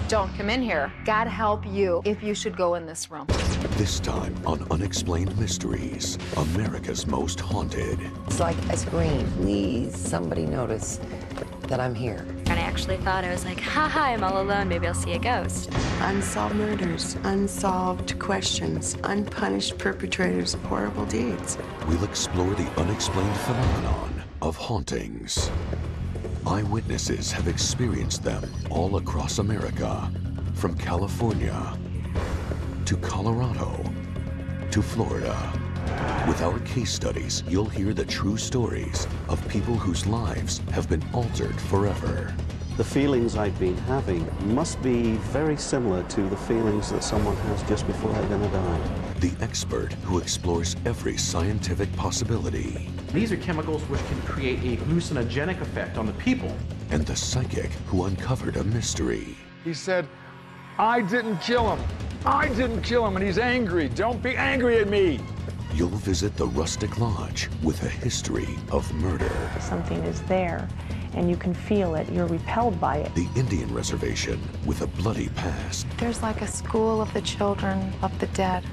Don't come in here. God help you if you should go in this room. This time on Unexplained Mysteries, America's Most Haunted. It's like a scream. Please, somebody notice that I'm here. And I actually thought, I was like, haha, I'm all alone, maybe I'll see a ghost. Unsolved murders, unsolved questions, unpunished perpetrators of horrible deeds. We'll explore the unexplained phenomenon of hauntings. Eyewitnesses have experienced them all across America, from California to Colorado to Florida. With our case studies, you'll hear the true stories of people whose lives have been altered forever. The feelings I've been having must be very similar to the feelings that someone has just before they're going to die. The expert who explores every scientific possibility. These are chemicals which can create a hallucinogenic effect on the people. And the psychic who uncovered a mystery. He said, I didn't kill him. I didn't kill him, and he's angry. Don't be angry at me. You'll visit the rustic lodge with a history of murder. Something is there, and you can feel it. You're repelled by it. The Indian reservation with a bloody past. There's like a school of the children of the dead.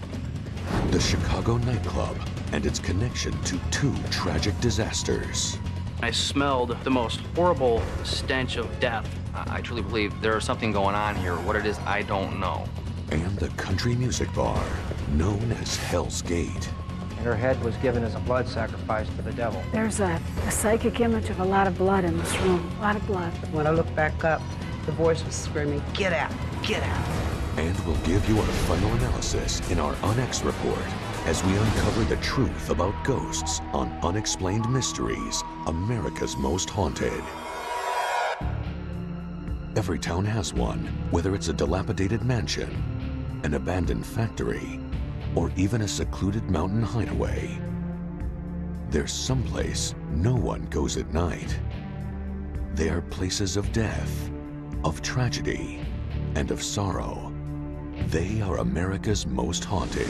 The Chicago nightclub and its connection to two tragic disasters. I smelled the most horrible stench of death. I truly believe there is something going on here. What it is, I don't know. And the country music bar known as Hell's Gate. And her head was given as a blood sacrifice to the devil. There's a psychic image of a lot of blood in this room, a lot of blood. When I looked back up, the voice was screaming, get out, get out. And we'll give you our final analysis in our Unex report as we uncover the truth about ghosts on Unexplained Mysteries, America's Most Haunted. Every town has one, whether it's a dilapidated mansion, an abandoned factory, or even a secluded mountain hideaway. There's someplace no one goes at night. They are places of death, of tragedy, and of sorrow. They are America's Most Haunted.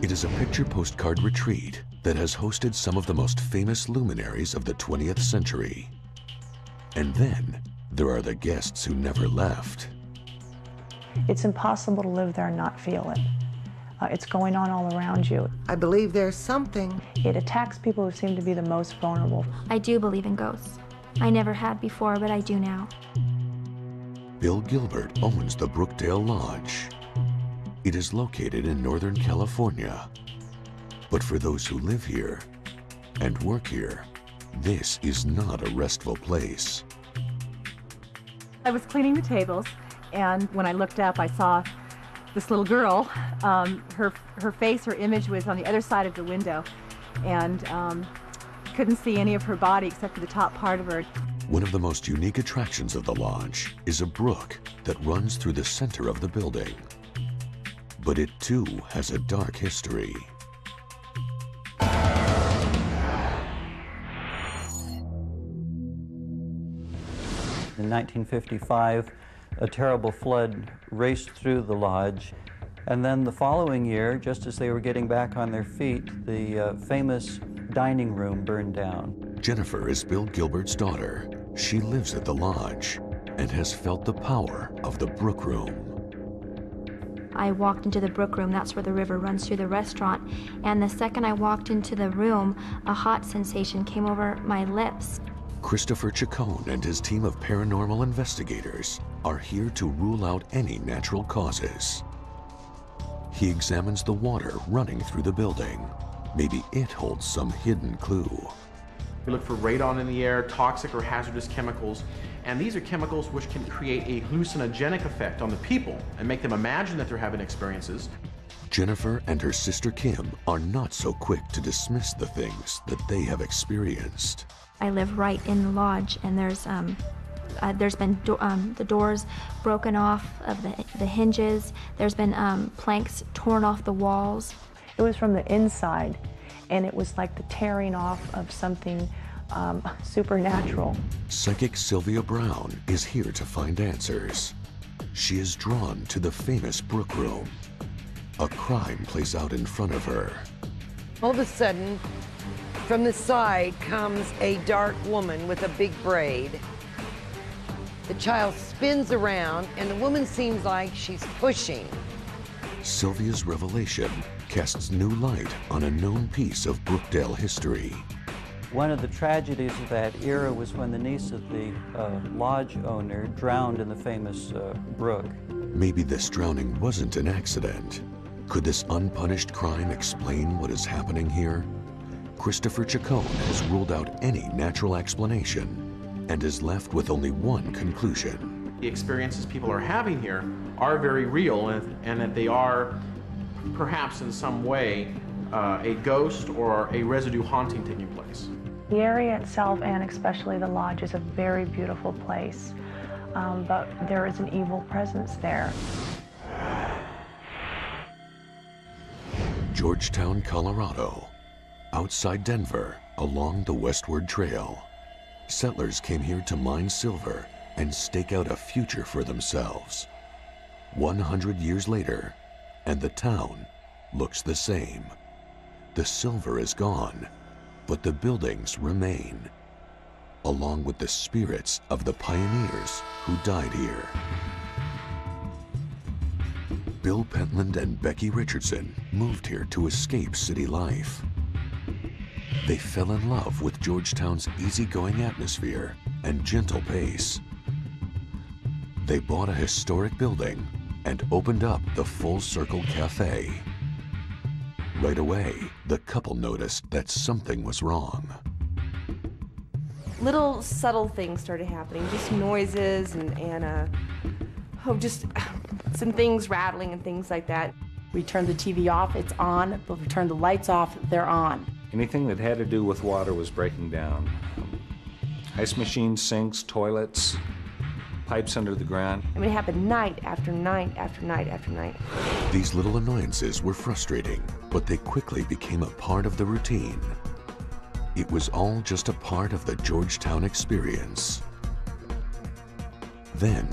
It is a picture postcard retreat that has hosted some of the most famous luminaries of the 20th century. And then there are the guests who never left. It's impossible to live there and not feel it. It's going on all around you. I believe there's something. It attacks people who seem to be the most vulnerable. I do believe in ghosts. I never had before, but I do now. Bill Gilbert owns the Brookdale Lodge. It is located in Northern California. But for those who live here and work here, this is not a restful place. I was cleaning the tables, and when I looked up, I saw this little girl. Her face, her image was on the other side of the window, and couldn't see any of her body except for the top part of her. One of the most unique attractions of the lodge is a brook that runs through the center of the building. But it too has a dark history. In 1955, a terrible flood raced through the lodge. And then the following year, just as they were getting back on their feet, the famous dining room burned down. Jennifer is Bill Gilbert's daughter. She lives at the lodge and has felt the power of the Brook Room. I walked into the Brook Room, that's where the river runs through the restaurant, and the second I walked into the room, a hot sensation came over my lips. Christopher Chacon and his team of paranormal investigators are here to rule out any natural causes. He examines the water running through the building. Maybe it holds some hidden clue. We look for radon in the air, toxic or hazardous chemicals, and these are chemicals which can create a hallucinogenic effect on the people and make them imagine that they're having experiences. Jennifer and her sister Kim are not so quick to dismiss the things that they have experienced. I live right in the lodge, and there's been the doors broken off of the hinges. There's been planks torn off the walls. It was from the inside, and it was like the tearing off of something supernatural. Psychic Sylvia Brown is here to find answers. She is drawn to the famous Brook Room. A crime plays out in front of her. All of a sudden, from the side comes a dark woman with a big braid. The child spins around, and the woman seems like she's pushing. Sylvia's revelation casts new light on a known piece of Brookdale history. One of the tragedies of that era was when the niece of the lodge owner drowned in the famous brook. Maybe this drowning wasn't an accident. Could this unpunished crime explain what is happening here? Christopher Chacon has ruled out any natural explanation and is left with only one conclusion. The experiences people are having here are very real, and that they are perhaps in some way a ghost or a residue haunting taking place. The area itself, and especially the lodge, is a very beautiful place, but there is an evil presence there. Georgetown, Colorado. Outside Denver, along the Westward Trail, settlers came here to mine silver and stake out a future for themselves. 100 years later, and the town looks the same. The silver is gone, but the buildings remain, along with the spirits of the pioneers who died here. Bill Pentland and Becky Richardson moved here to escape city life. They fell in love with Georgetown's easygoing atmosphere and gentle pace. They bought a historic building and opened up the Full Circle Cafe. Right away, the couple noticed that something was wrong. Little subtle things started happening, just noises and just some things rattling and things like that. We turn the TV off, it's on, but we turn the lights off, they're on. Anything that had to do with water was breaking down. Ice machines, sinks, toilets, pipes under the ground. I mean, it happened night after night after night after night. These little annoyances were frustrating, but they quickly became a part of the routine. It was all just a part of the Georgetown experience. Then,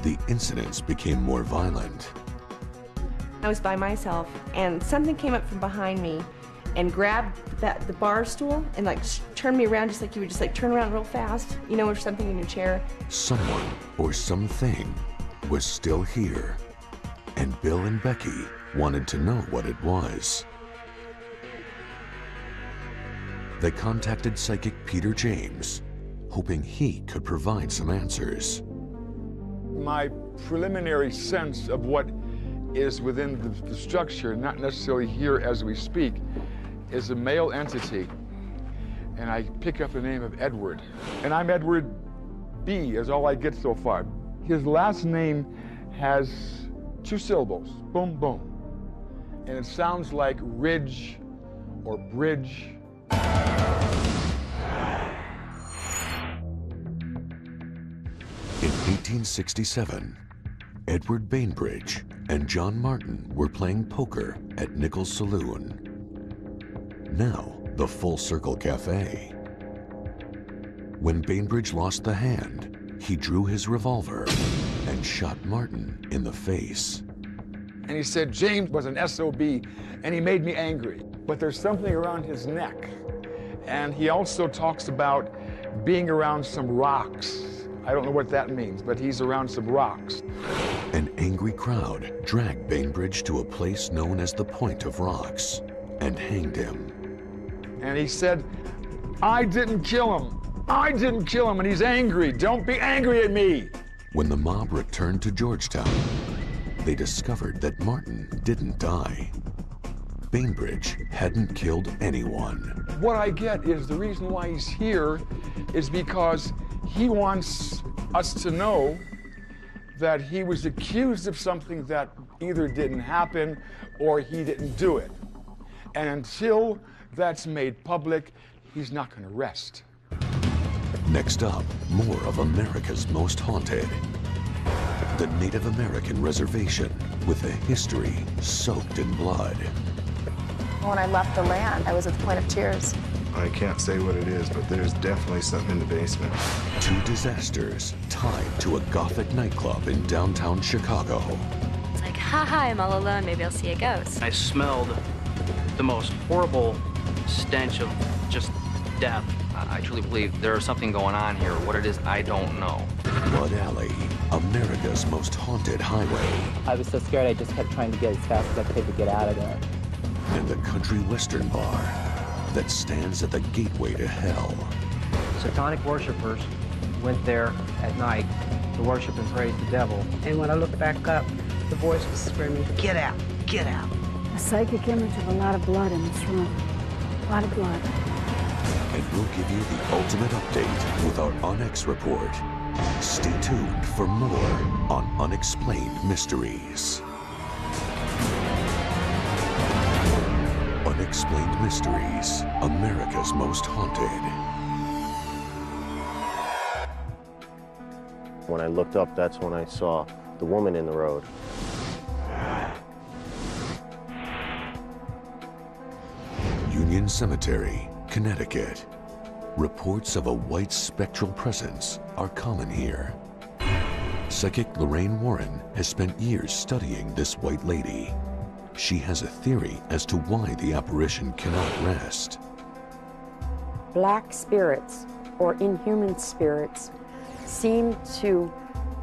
the incidents became more violent. I was by myself, and something came up from behind me and grabbed the bar stool and like turned me around, just like you would just like turn around real fast, you know, or something in your chair. Someone or something was still here, and Bill and Becky wanted to know what it was. They contacted psychic Peter James, hoping he could provide some answers. My preliminary sense of what is within the structure, not necessarily here as we speak, is a male entity, and I pick up the name of Edward. And I'm Edward B, is all I get so far. His last name has 2 syllables, boom, boom. And it sounds like ridge or bridge. In 1867, Edward Bainbridge and John Martin were playing poker at Nichols Saloon, now the Full Circle Cafe. When Bainbridge lost the hand, he drew his revolver and shot Martin in the face. And he said James was an SOB, and he made me angry. But there's something around his neck. And he also talks about being around some rocks. I don't know what that means, but he's around some rocks. An angry crowd dragged Bainbridge to a place known as the Point of Rocks and hanged him. And he said, I didn't kill him. I didn't kill him, and he's angry. Don't be angry at me. When the mob returned to Georgetown, they discovered that Martin didn't die. Bainbridge hadn't killed anyone. What I get is the reason why he's here is because he wants us to know that he was accused of something that either didn't happen or he didn't do it. And until that's made public, he's not going to rest. Next up, more of America's Most Haunted. The Native American reservation with a history soaked in blood. When I left the land, I was at the point of tears. I can't say what it is, but there's definitely something in the basement. 2 disasters tied to a Gothic nightclub in downtown Chicago. It's like, haha, I'm all alone, maybe I'll see a ghost. I smelled the most horrible stench of just death. I truly believe there is something going on here. What it is, I don't know. Blood Alley, America's most haunted highway. I was so scared I just kept trying to get as fast as I could to get out of there. And the country western bar that stands at the gateway to hell. Satanic worshipers went there at night to worship and praise the devil. And when I looked back up, the voice was screaming, "Get out, get out." A psychic image of a lot of blood in this room. A lot of blood. And we'll give you the ultimate update with our Onyx report. Stay tuned for more on Unexplained Mysteries. Unexplained Mysteries, America's most haunted. When I looked up, that's when I saw the woman in the road. Union Cemetery, Connecticut. Reports of a white spectral presence are common here. Psychic Lorraine Warren has spent years studying this white lady. She has a theory as to why the apparition cannot rest. Black spirits or inhuman spirits seem to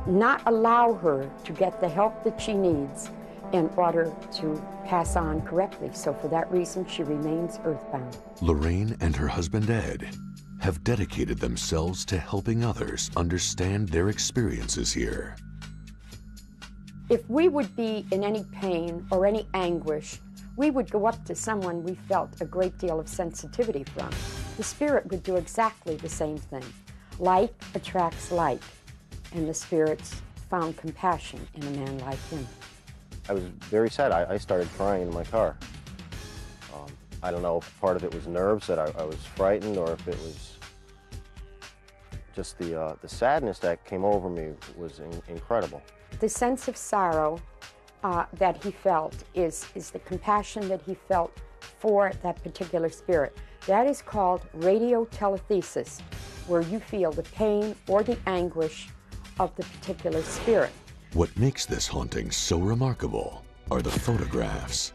not allow her to get the help that she needs in order to pass on correctly. So for that reason, she remains earthbound. Lorraine and her husband Ed have dedicated themselves to helping others understand their experiences here. If we would be in any pain or any anguish, we would go up to someone we felt a great deal of sensitivity from. The spirit would do exactly the same thing. Like attracts like, and the spirits found compassion in a man like him. I was very sad. I started crying in my car. I don't know if part of it was nerves, that I was frightened, or if it was just the sadness that came over me was incredible. The sense of sorrow that he felt is the compassion that he felt for that particular spirit. That is called radiotelethesis, where you feel the pain or the anguish of the particular spirit. What makes this haunting so remarkable are the photographs.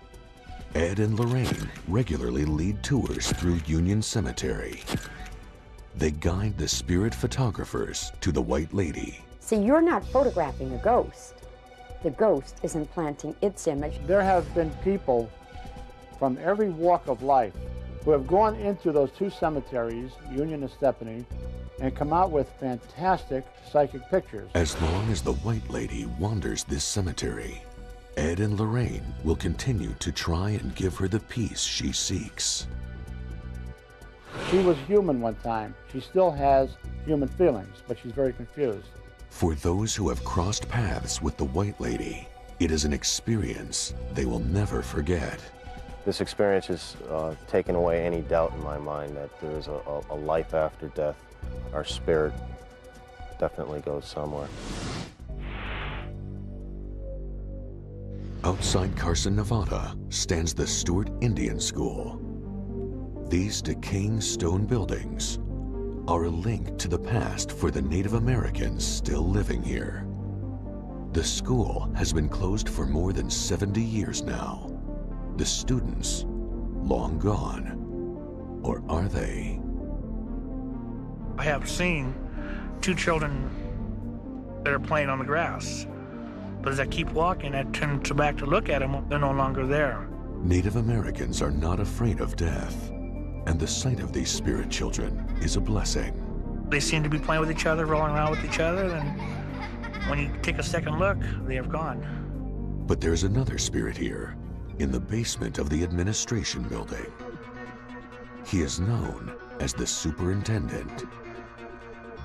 Ed and Lorraine regularly lead tours through Union Cemetery. They guide the spirit photographers to the White Lady. See, you're not photographing a ghost. The ghost is implanting its image. There have been people from every walk of life who have gone into those two cemeteries, Union and Stephanie, and come out with fantastic psychic pictures. As long as the White Lady wanders this cemetery, Ed and Lorraine will continue to try and give her the peace she seeks. She was human one time. She still has human feelings, but she's very confused. For those who have crossed paths with the White Lady, it is an experience they will never forget. This experience has taken away any doubt in my mind that there is a life after death. Our spirit definitely goes somewhere. Outside Carson, Nevada, stands the Stewart Indian School. These decaying stone buildings are a link to the past for the Native Americans still living here. The school has been closed for more than 70 years now. The students, long gone. Or are they? I have seen two children that are playing on the grass. But as I keep walking, I turn back to look at them. They're no longer there. Native Americans are not afraid of death, and the sight of these spirit children is a blessing. They seem to be playing with each other, rolling around with each other, and when you take a second look, they have gone. But there's another spirit here, in the basement of the administration building. He is known as the superintendent.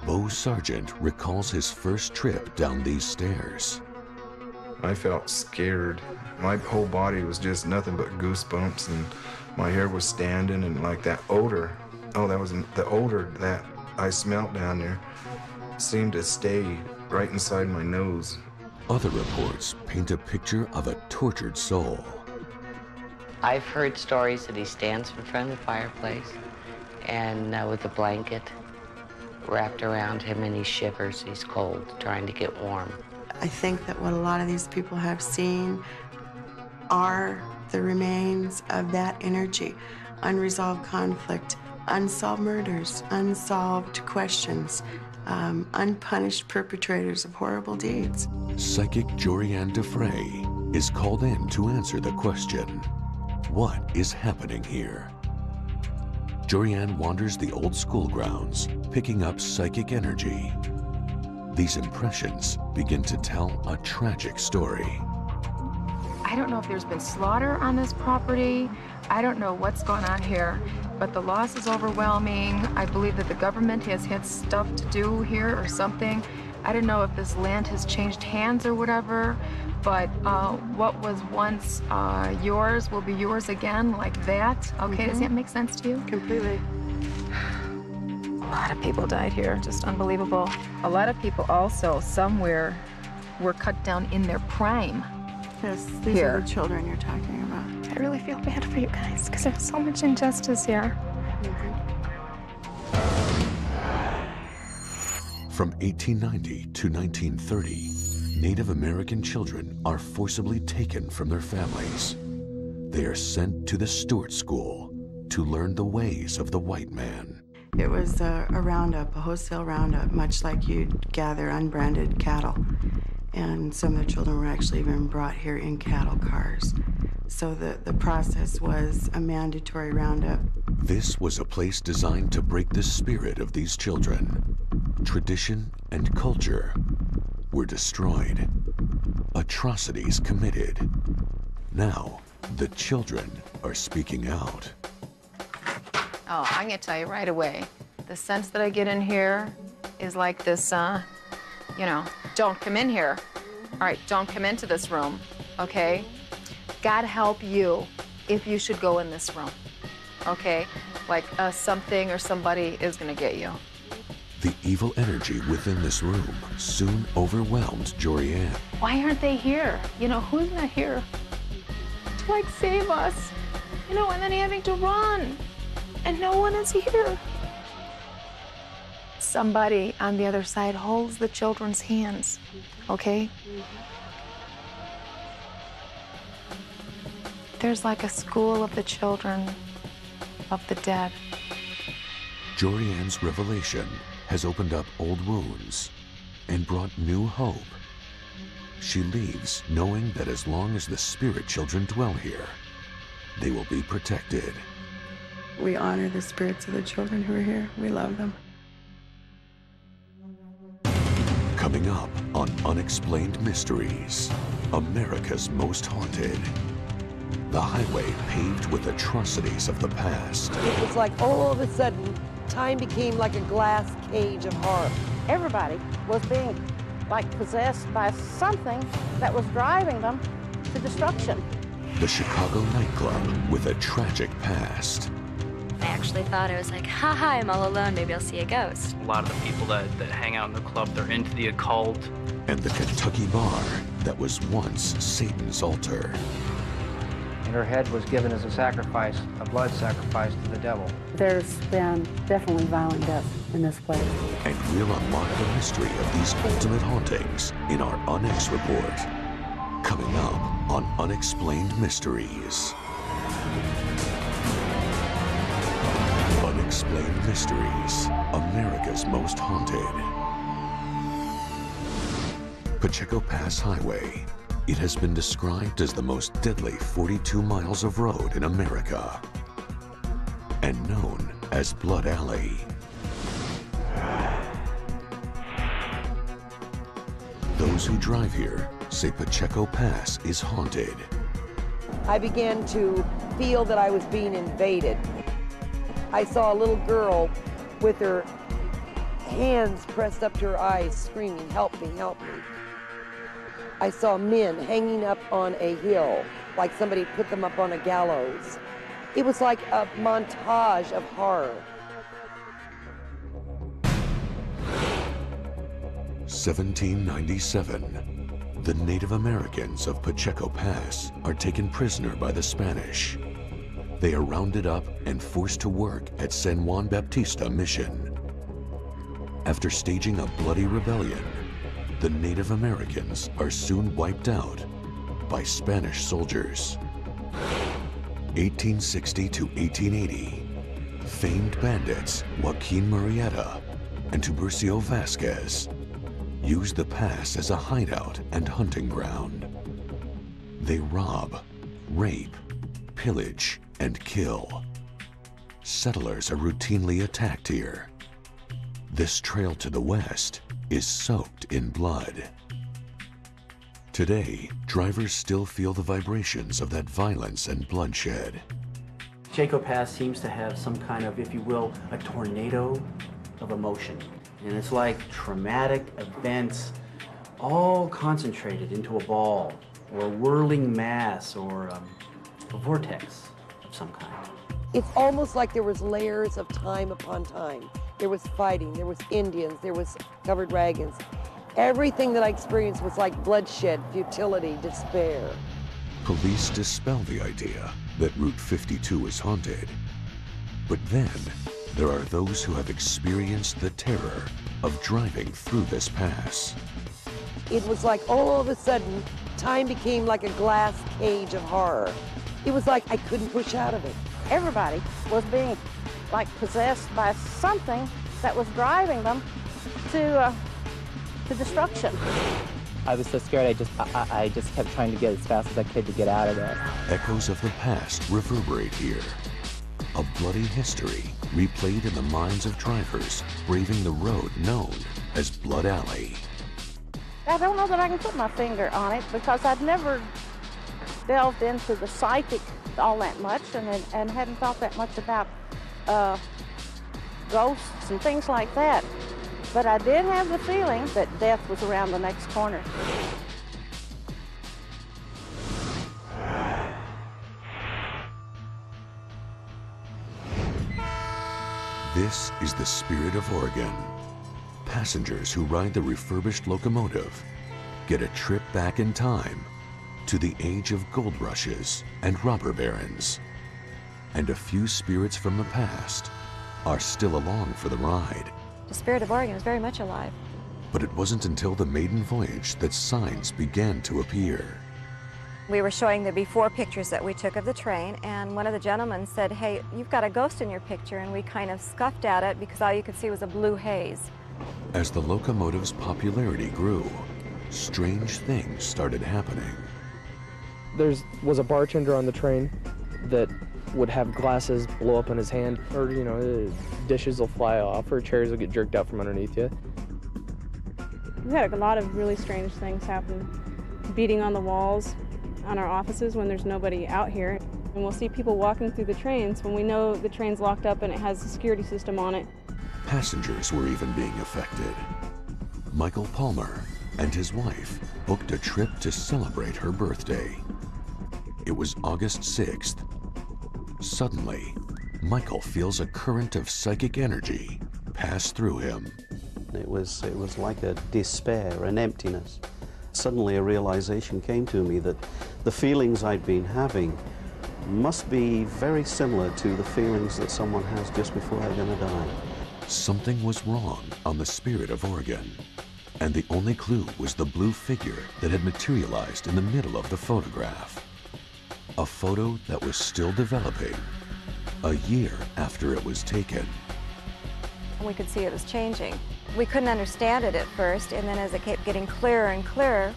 Bo Sargent recalls his first trip down these stairs. I felt scared. My whole body was just nothing but goosebumps, and my hair was standing, and like that odor, that was the odor that I smelled down there seemed to stay right inside my nose. Other reports paint a picture of a tortured soul. I've heard stories that he stands in front of the fireplace and with a blanket wrapped around him, and he shivers, he's cold, trying to get warm. I think that what a lot of these people have seen are the remains of that energy, unresolved conflict, unsolved murders, unsolved questions, unpunished perpetrators of horrible deeds. Psychic Jorianne Defray is called in to answer the question, what is happening here? Jorianne wanders the old school grounds, picking up psychic energy. These impressions begin to tell a tragic story. I don't know if there's been slaughter on this property. I don't know what's going on here, but the loss is overwhelming. I believe that the government has had stuff to do here or something. I don't know if this land has changed hands or whatever, but what was once yours will be yours again, like that. Okay, does that make sense to you? Completely. A lot of people died here, just unbelievable. A lot of people also somewhere were cut down in their prime. Yes, these are the children you're talking about. I really feel bad for you guys because there's so much injustice here. From 1890 to 1930, Native American children are forcibly taken from their families. They are sent to the Stewart School to learn the ways of the white man. It was a roundup, a wholesale roundup, much like you'd gather unbranded cattle. And some of the children were actually even brought here in cattle cars. So the process was a mandatory roundup. This was a place designed to break the spirit of these children. Tradition and culture were destroyed. Atrocities committed. Now, the children are speaking out. Oh, I'm gonna tell you right away. The sense that I get in here is like this, you know, don't come in here. All right, don't come into this room, okay? God help you if you should go in this room, okay? Like something or somebody is gonna get you. The evil energy within this room soon overwhelmed Jorianne. Why aren't they here? You know, who's not here to like save us? You know, and then having to run, and no one is here. Somebody on the other side holds the children's hands, okay? There's like a school of the children of the dead. Jorianne's revelation has opened up old wounds and brought new hope. She leaves knowing that as long as the spirit children dwell here, they will be protected. We honor the spirits of the children who are here. We love them. Coming up on Unexplained Mysteries, America's Most Haunted. The highway paved with atrocities of the past. It was like all of a sudden, time became like a glass cage of horror. Everybody was being like possessed by something that was driving them to destruction. The Chicago nightclub with a tragic past. I actually thought I was like, haha, I'm all alone, maybe I'll see a ghost. A lot of the people that hang out in the club, they're into the occult. And the Kentucky bar that was once Satan's altar. And her head was given as a sacrifice, a blood sacrifice to the devil. There's been definitely violent deaths in this place. And we'll unlock the mystery of these ultimate hauntings in our Unex report. Coming up on Unexplained Mysteries. Unexplained Mysteries, America's Most Haunted. Pacheco Pass Highway. It has been described as the most deadly 42 miles of road in America and known as Blood Alley. Those who drive here say Pacheco Pass is haunted. I began to feel that I was being invaded. I saw a little girl with her hands pressed up to her eyes, screaming, "Help me, help me." I saw men hanging up on a hill, like somebody put them up on a gallows. It was like a montage of horror. 1797. The Native Americans of Pacheco Pass are taken prisoner by the Spanish. They are rounded up and forced to work at San Juan Baptista Mission. After staging a bloody rebellion, the Native Americans are soon wiped out by Spanish soldiers. 1860 to 1880, famed bandits Joaquin Murrieta and Tiburcio Vasquez used the pass as a hideout and hunting ground. They rob, rape, pillage, and kill. Settlers are routinely attacked here. This trail to the west is soaked in blood. Today, drivers still feel the vibrations of that violence and bloodshed. Jaco Pass seems to have some kind of, if you will, a tornado of emotion. And it's like traumatic events all concentrated into a ball or a whirling mass or a vortex of some kind. It's almost like there was layers of time upon time. There was fighting, there was Indians, there was covered wagons. Everything that I experienced was like bloodshed, futility, despair. Police dispel the idea that Route 52 is haunted. But then, there are those who have experienced the terror of driving through this pass. It was like all of a sudden, time became like a glass cage of horror. It was like I couldn't push out of it. Everybody was being like possessed by something that was driving them to destruction. I was so scared, I just kept trying to get as fast as I could to get out of there. Echoes of the past reverberate here. A bloody history replayed in the minds of drivers braving the road known as Blood Alley. I don't know that I can put my finger on it because I'd never delved into the psychic all that much and hadn't thought that much about ghosts and things like that. But I did have the feeling that death was around the next corner. This is the Spirit of Oregon. Passengers who ride the refurbished locomotive get a trip back in time to the age of gold rushes and robber barons. And a few spirits from the past are still along for the ride. The Spirit of Oregon is very much alive. But it wasn't until the maiden voyage that signs began to appear. We were showing the before pictures that we took of the train, and one of the gentlemen said, "Hey, you've got a ghost in your picture," and we kind of scuffed at it because all you could see was a blue haze. As the locomotive's popularity grew, strange things started happening. There was a bartender on the train that would have glasses blow up in his hand, or dishes will fly off, or chairs will get jerked out from underneath you. We had a lot of really strange things happen. Beating on the walls on our offices when there's nobody out here. And we'll see people walking through the trains when we know the train's locked up and it has a security system on it. Passengers were even being affected. Michael Palmer and his wife booked a trip to celebrate her birthday. It was August 6th. Suddenly, Michael feels a current of psychic energy pass through him. It was like a despair, an emptiness. Suddenly a realization came to me that the feelings I'd been having must be very similar to the feelings that someone has just before they're going to die. Something was wrong on the Spirit of Oregon, and the only clue was the blue figure that had materialized in the middle of the photograph. A photo that was still developing a year after it was taken. We could see it was changing. We couldn't understand it at first, and then as it kept getting clearer and clearer,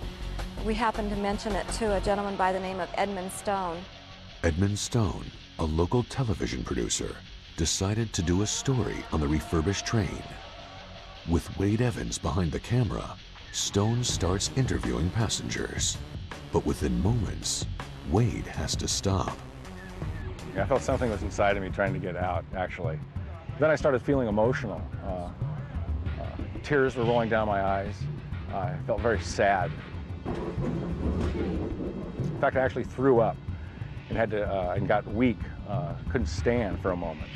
we happened to mention it to a gentleman by the name of Edmund Stone. Edmund Stone, a local television producer, decided to do a story on the refurbished train. With Wade Evans behind the camera, Stone starts interviewing passengers. But within moments, Wade has to stop. I felt something was inside of me trying to get out, actually. Then I started feeling emotional. Tears were rolling down my eyes. I felt very sad. In fact, I actually threw up and had to and got weak. Couldn't stand for a moment.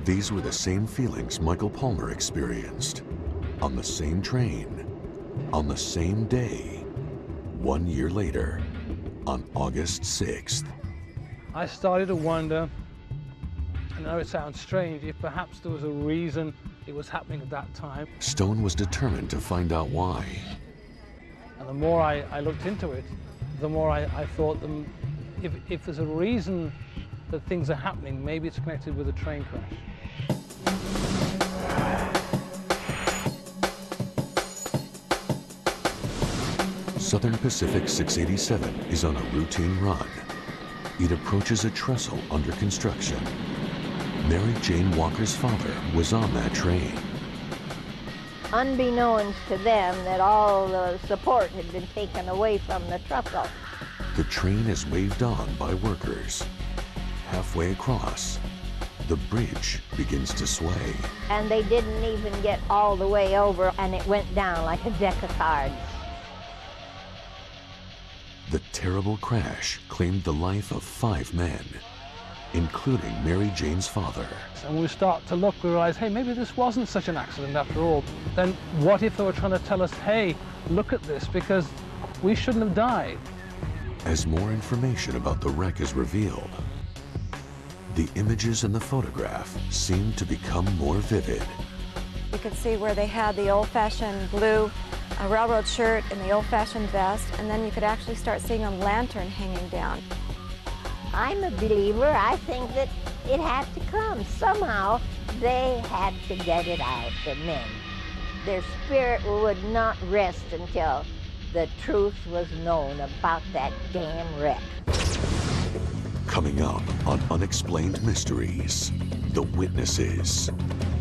These were the same feelings Michael Palmer experienced on the same train, on the same day, 1 year later, on August 6th. I started to wonder, I know it sounds strange, if perhaps there was a reason it was happening at that time. Stone was determined to find out why. And the more I looked into it, the more I thought if there's a reason that things are happening, maybe it's connected with a train crash. Southern Pacific 687 is on a routine run. It approaches a trestle under construction. Mary Jane Walker's father was on that train. Unbeknownst to them that all the support had been taken away from the trestle. The train is waved on by workers. Halfway across, the bridge begins to sway. And they didn't even get all the way over, and it went down like a deck of cards. The terrible crash claimed the life of 5 men, including Mary Jane's father. And we start to look, we realize, hey, maybe this wasn't such an accident after all. Then what if they were trying to tell us, hey, look at this, because we shouldn't have died? As more information about the wreck is revealed, the images in the photograph seem to become more vivid. You could see where they had the old-fashioned blue railroad shirt and the old-fashioned vest, and then you could actually start seeing a lantern hanging down. I'm a believer. I think that it had to come. Somehow, they had to get it out, the men. Their spirit would not rest until the truth was known about that damn wreck. Coming up on Unexplained Mysteries, the witnesses.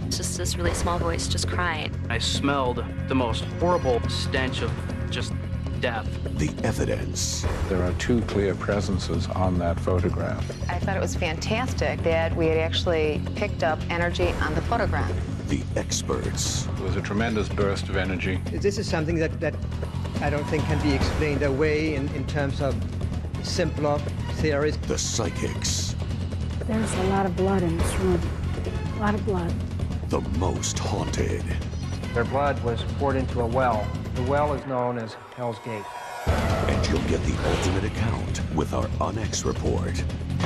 It's just this really small voice just crying. I smelled the most horrible stench of just death. The evidence. There are 2 clear presences on that photograph. I thought it was fantastic that we had actually picked up energy on the photograph. The experts. It was a tremendous burst of energy. This is something that I don't think can be explained away in terms of simpler theories. The psychics. There's a lot of blood in this room. A lot of blood. The most haunted. Their blood was poured into a well. The well is known as Hell's Gate. And you'll get the ultimate account with our Unex report.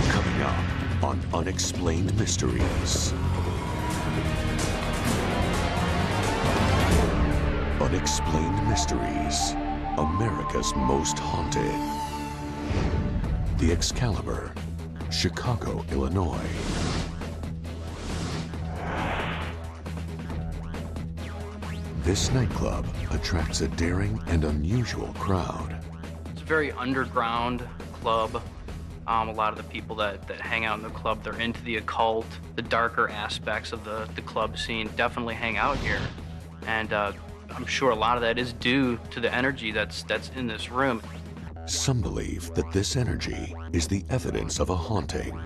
Coming up on Unexplained Mysteries. Unexplained Mysteries, America's most haunted. The Excalibur, Chicago, Illinois. This nightclub attracts a daring and unusual crowd. It's a very underground club. A lot of the people that hang out in the club, they're into the occult. The darker aspects of the club scene definitely hang out here. And I'm sure a lot of that is due to the energy that's in this room. Some believe that this energy is the evidence of a haunting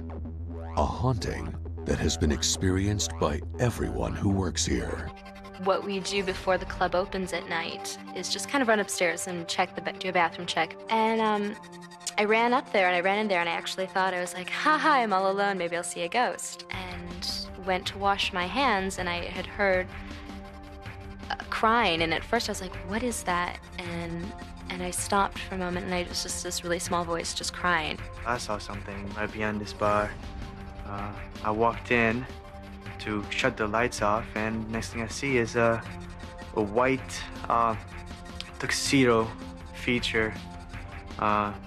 that has been experienced by everyone who works here. What we do before the club opens at night is just kind of run upstairs and do a bathroom check. And I ran up there and I ran in there and I actually thought, I was like, haha, I'm all alone, maybe I'll see a ghost. And went to wash my hands and I had heard crying, and at first I was like, what is that? And I stopped for a moment and I was just this really small voice just crying. I saw something right behind this bar. I walked in to shut the lights off, and next thing I see is a white tuxedo feature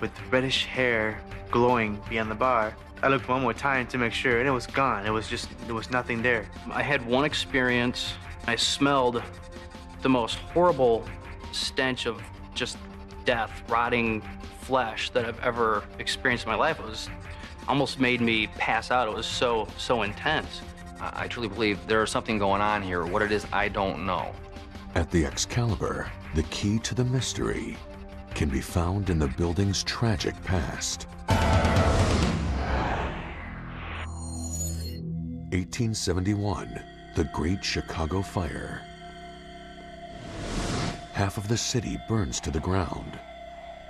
with reddish hair glowing behind the bar. I looked one more time to make sure, and it was gone. There was nothing there. I had one experience. I smelled the most horrible stench of just death, rotting flesh that I've ever experienced in my life. It was almost made me pass out. It was so intense. I truly believe there is something going on here. What it is, I don't know. At the Excalibur, the key to the mystery can be found in the building's tragic past. 1871, the Great Chicago Fire. Half of the city burns to the ground.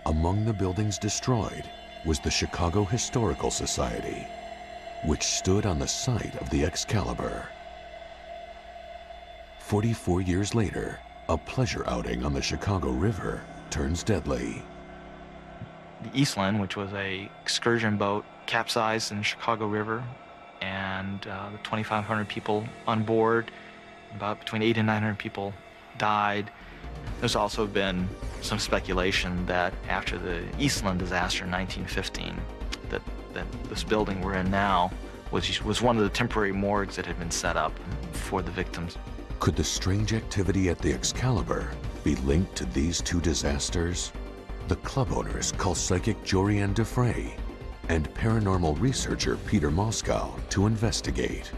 Among the buildings destroyed was the Chicago Historical Society, which stood on the site of the Excalibur. 44 years later, a pleasure outing on the Chicago River turns deadly. The Eastland, which was a excursion boat, capsized in the Chicago River, and the 2,500 people on board, about between 800 and 900 people died. There's also been some speculation that after the Eastland disaster in 1915, that this building we're in now was one of the temporary morgues that had been set up for the victims. Could the strange activity at the Excalibur be linked to these two disasters? The club owners call psychic Jorianne Defray and paranormal researcher Peter Moscow to investigate.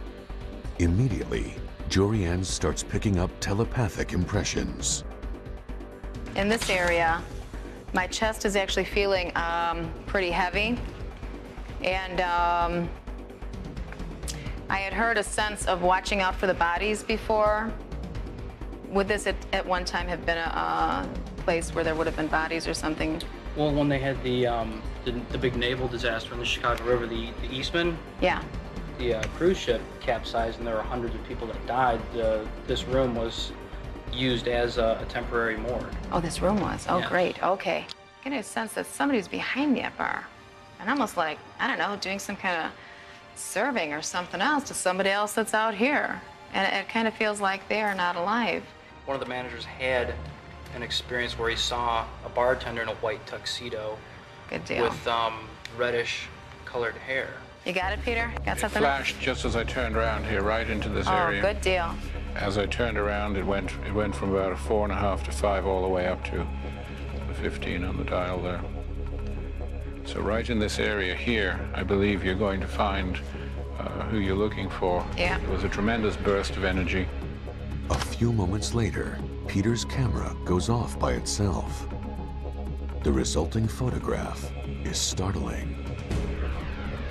Immediately, Jorianne starts picking up telepathic impressions. In this area, my chest is actually feeling pretty heavy. And I had heard a sense of watching out for the bodies before. Would this at one time have been a place where there would have been bodies or something? Well, when they had the big naval disaster in the Chicago River, the Eastman, Yeah. the cruise ship capsized and there were hundreds of people that died. This room was used as a temporary morgue. Oh, this room was? Oh, Yeah. great. Okay. Getting a sense that somebody's behind me at bar. And almost like, I don't know, doing some kind of serving or something else to somebody else that's out here. And it kind of feels like they are not alive. One of the managers had an experience where he saw a bartender in a white tuxedo. Good deal. With reddish colored hair. You got it, Peter? Got It something? flashed just as I turned around here, right into this area. Oh, good deal. As I turned around, it went from about a 4.5 to 5 all the way up to the 15 on the dial there. So right in this area here, I believe you're going to find who you're looking for. Yeah. It was a tremendous burst of energy. A few moments later, Peter's camera goes off by itself. The resulting photograph is startling.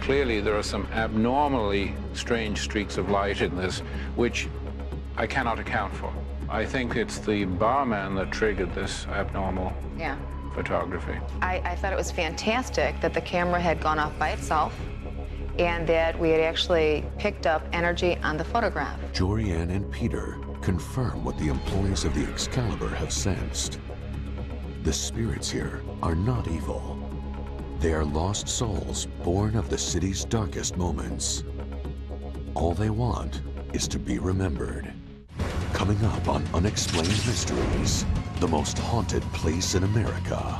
Clearly, there are some abnormally strange streaks of light in this, which I cannot account for. I think it's the barman that triggered this abnormal Yeah. photography. I thought it was fantastic that the camera had gone off by itself and that we had actually picked up energy on the photograph. Jorianne and Peter confirm what the employees of the Excalibur have sensed. The spirits here are not evil. They are lost souls born of the city's darkest moments. All they want is to be remembered. Coming up on Unexplained Mysteries, the most haunted place in America.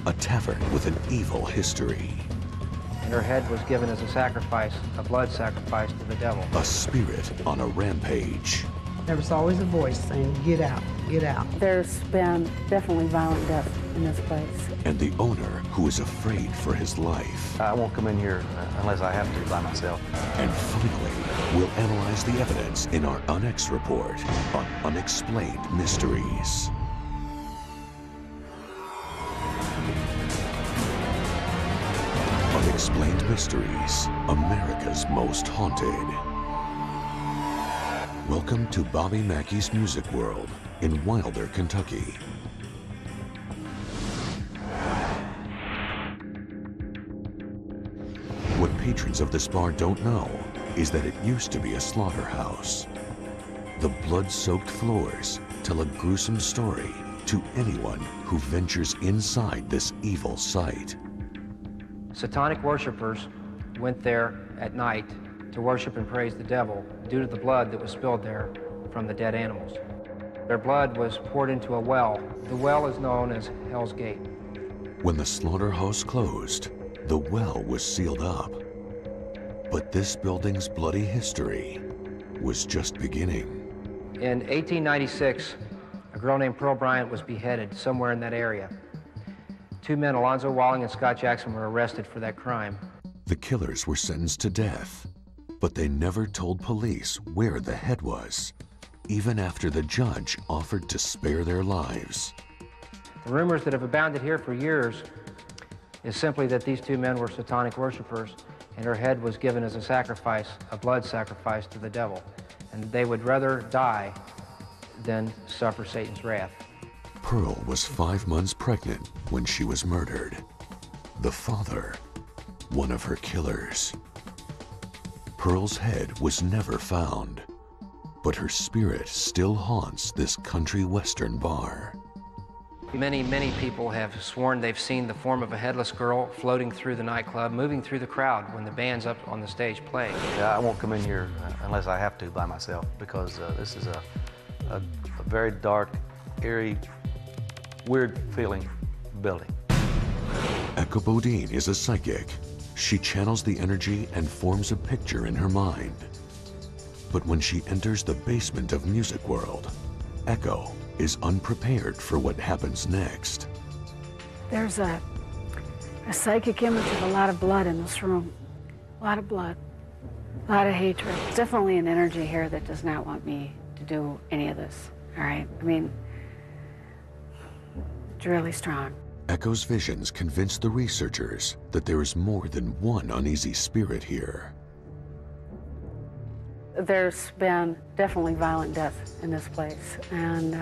A tavern with an evil history. And her head was given as a sacrifice, a blood sacrifice to the devil. A spirit on a rampage. There was always a voice saying, get out, get out. There's been definitely violent death in this place. And the owner who is afraid for his life. I won't come in here unless I have to by myself. And finally, we'll analyze the evidence in our Unex report on Unexplained Mysteries. Unexplained Mysteries, America's Most Haunted. Welcome to Bobby Mackey's Music World in Wilder, Kentucky. What patrons of this bar don't know is that it used to be a slaughterhouse. The blood-soaked floors tell a gruesome story to anyone who ventures inside this evil site. Satanic worshipers went there at night to worship and praise the devil due to the blood that was spilled there from the dead animals. Their blood was poured into a well. The well is known as Hell's Gate. When the slaughterhouse closed, the well was sealed up. But this building's bloody history was just beginning. In 1896, a girl named Pearl Bryant was beheaded somewhere in that area. Two men, Alonzo Walling and Scott Jackson, were arrested for that crime. The killers were sentenced to death, but they never told police where the head was, even after the judge offered to spare their lives. The rumors that have abounded here for years is simply that these two men were satanic worshipers and her head was given as a sacrifice, a blood sacrifice to the devil. And they would rather die than suffer Satan's wrath. Pearl was 5 months pregnant when she was murdered. The father, one of her killers. Pearl's head was never found, but her spirit still haunts this country western bar. Many, many people have sworn they've seen the form of a headless girl floating through the nightclub, moving through the crowd when the band's up on the stage playing. Yeah, I won't come in here unless I have to by myself because this is a very dark, eerie, weird feeling building. Echo Bodine is a psychic. She channels the energy and forms a picture in her mind. But when she enters the basement of Music World, Echo is unprepared for what happens next. There's a psychic image of a lot of blood in this room. A lot of blood, a lot of hatred. There's definitely an energy here that does not want me to do any of this, all right? I mean, it's really strong. Echo's visions convince the researchers that there is more than one uneasy spirit here. There's been definitely violent death in this place, and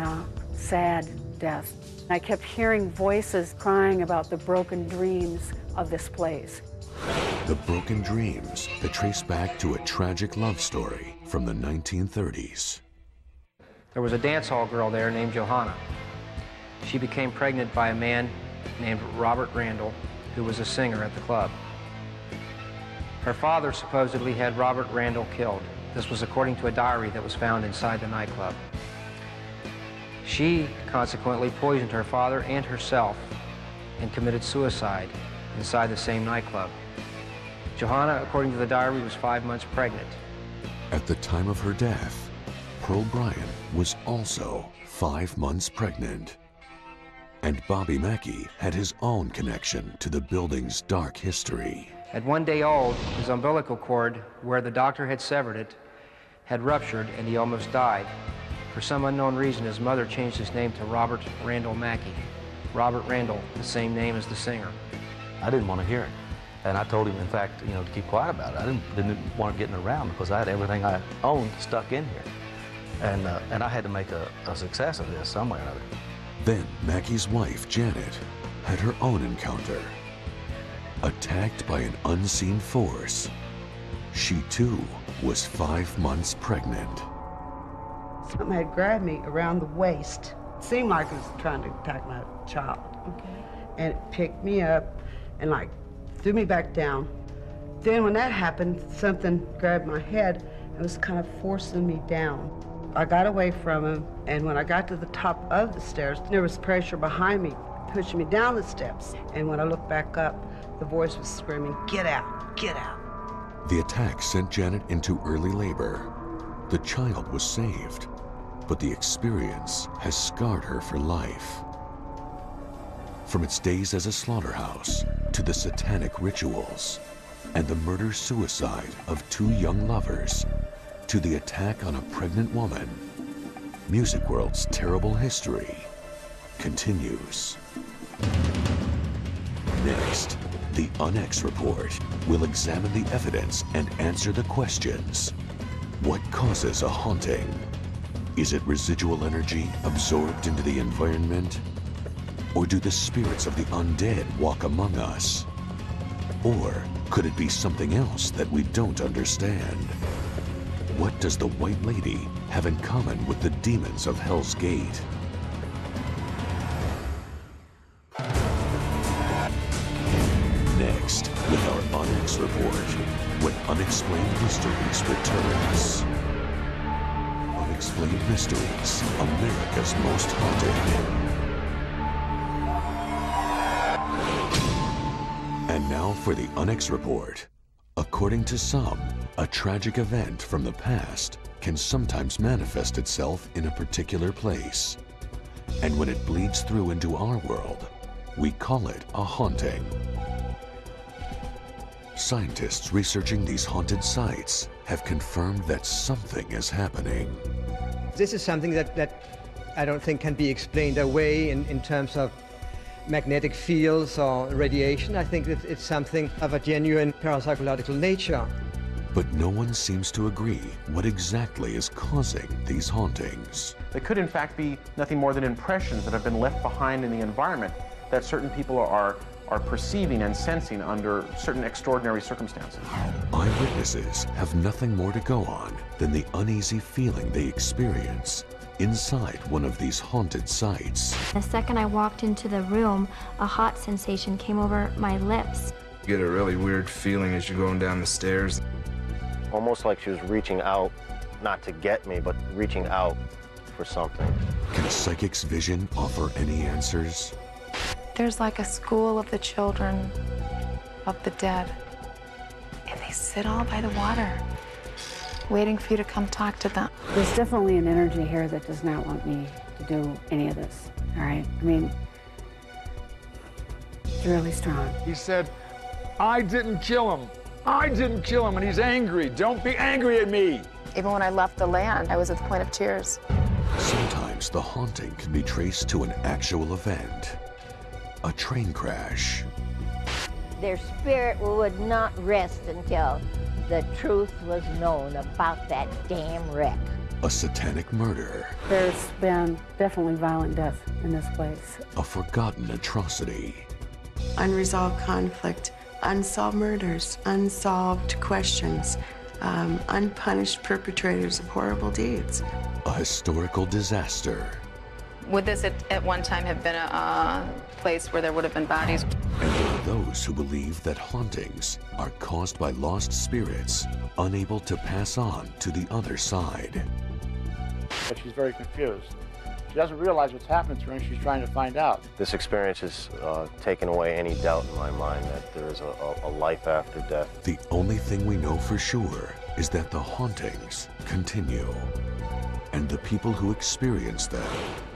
sad death. I kept hearing voices crying about the broken dreams of this place. The broken dreams that trace back to a tragic love story from the 1930s. There was a dance hall girl there named Johanna. She became pregnant by a man named Robert Randall, who was a singer at the club. Her father supposedly had Robert Randall killed. This was according to a diary that was found inside the nightclub. She consequently poisoned her father and herself and committed suicide inside the same nightclub. Johanna, according to the diary, was 5 months pregnant. At the time of her death, Pearl Bryan was also 5 months pregnant. And Bobby Mackey had his own connection to the building's dark history. At 1 day old, his umbilical cord, where the doctor had severed it, had ruptured and he almost died. For some unknown reason, his mother changed his name to Robert Randall Mackey. Robert Randall, the same name as the singer. I didn't want to hear it. And I told him, in fact, to keep quiet about it. I didn't want to get around because I had everything I owned stuck in here. And I had to make a success of this some way or another. Then Mackey's wife, Janet, had her own encounter. Attacked by an unseen force, she too was 5 months pregnant. Something had grabbed me around the waist. It seemed like it was trying to attack my child. Okay. And it picked me up and threw me back down. Then when that happened, something grabbed my head and was kind of forcing me down. I got away from him, and when I got to the top of the stairs, there was pressure behind me, pushing me down the steps. And when I looked back up, the voice was screaming, "Get out, get out." The attack sent Janet into early labor. The child was saved, but the experience has scarred her for life. From its days as a slaughterhouse to the satanic rituals and the murder-suicide of 2 young lovers to the attack on a pregnant woman, Music World's terrible history continues. Next, the Unex Report will examine the evidence and answer the questions. What causes a haunting? Is it residual energy absorbed into the environment? Or do the spirits of the undead walk among us? Or could it be something else that we don't understand? What does the White Lady have in common with the demons of Hell's Gate? Next, with our Unex Report, when Unexplained Mysteries returns. Unexplained Mysteries, America's Most Haunted. And now for the Unex Report. According to some, a tragic event from the past can sometimes manifest itself in a particular place. And when it bleeds through into our world, we call it a haunting. Scientists researching these haunted sites have confirmed that something is happening. This is something that I don't think can be explained away in terms of magnetic fields or radiation. I think that it's something of a genuine parapsychological nature. But no one seems to agree what exactly is causing these hauntings. They could in fact be nothing more than impressions that have been left behind in the environment that certain people are perceiving and sensing under certain extraordinary circumstances. Eyewitnesses have nothing more to go on than the uneasy feeling they experience inside one of these haunted sites. The second I walked into the room, a hot sensation came over my lips. You get a really weird feeling as you're going down the stairs. Almost like she was reaching out, not to get me, but reaching out for something. Can a psychic's vision offer any answers? There's like a school of the children of the dead, and they sit all by the water, waiting for you to come talk to them. There's definitely an energy here that does not want me to do any of this, all right? I mean, It's really strong. He said, I didn't kill him. I didn't kill him, and he's angry. Don't be angry at me. Even when I left the land, I was at the point of tears. Sometimes the haunting can be traced to an actual event. A train crash. Their spirit would not rest until the truth was known about that damn wreck. A satanic murder. There's been definitely violent death in this place. A forgotten atrocity. Unresolved conflict, unsolved murders, unsolved questions, unpunished perpetrators of horrible deeds. A historical disaster. Would this at one time have been a place where there would have been bodies? And there are those who believe that hauntings are caused by lost spirits unable to pass on to the other side. But she's very confused. She doesn't realize what's happening to her, and she's trying to find out. This experience has taken away any doubt in my mind that there is a life after death. The only thing we know for sure is that the hauntings continue. And the people who experience them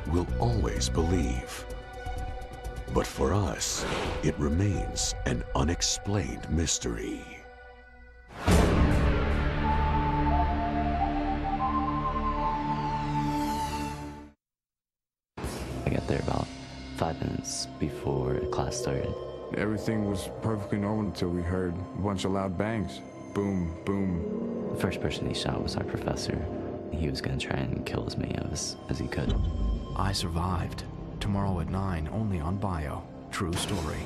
will always believe. But for us, it remains an unexplained mystery. I got there about 5 minutes before class started. Everything was perfectly normal until we heard a bunch of loud bangs. Boom, boom. The first person he shot was our professor. He was going to try and kill as many of us as he could. I Survived. Tomorrow at 9, only on Bio. True story.